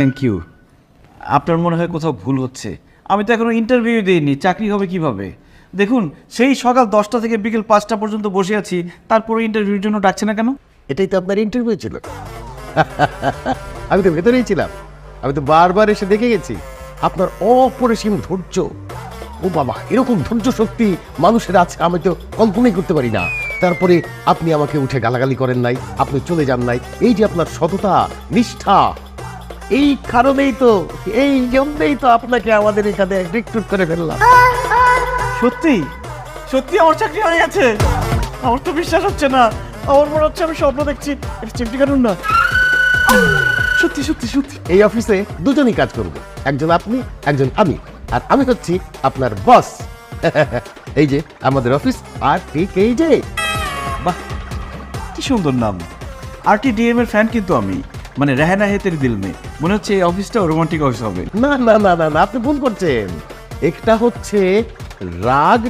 Thank you. আপনার মনে হয় কোথাও ভুল হচ্ছে। আমি তো এখনো ইন্টারভিউ দিইনি, চাকরি হবে কিভাবে? দেখুন, সেই সকাল 10টা থেকে বিকেল 5টা পর্যন্ত বসে আছি, তারপরে ইন্টারভিউর জন্য ডাকছে না কেন? এটাই তো আপনার ইন্টারভিউ ছিল। আমি তো ভেতরেই ছিলাম, আমি তো বারবার এসে দেখে গেছি আপনার অপরিসীম ধৈর্য। ও বাবা, এরকম ধৈর্য শক্তি মানুষের আছে আমি তো কল্পনাই করতে পারি না। তারপরে আপনি আমাকে উঠে গালাগালি করেন নাই, আপনি চলে যান নাই। এই যে আপনার সততা, নিষ্ঠা, এই কারণেই তো, এই জন্যই তো আপনাকে আমাদের এখানে রিক্রুট করে ফেললাম। সত্যি সত্যি আমার চাকরি হয়ে গেছে? আমার তো বিশ্বাস হচ্ছে না। আমার মনে হচ্ছে আমি স্বপ্ন দেখছি। এটা চিমটি কাটুন না। সত্যি সত্যি সত্যি। এই অফিসে দুজনই কাজ করবে, একজন আপনি, একজন আমি, আর আমি হচ্ছি আপনার বস। এই যে আমাদের অফিস, আর ঠিক এই যে। বাহ, কি সুন্দর নাম। RTDM এর ফ্যান কিন্তু আমি, মানে রেহানা হে তেরি দিল মে। মনে হচ্ছে এই অফিসটা রোমান্টিক অফিস হবে। না না না না না, আপনি ভুল করছেন। একটা হচ্ছে রাগ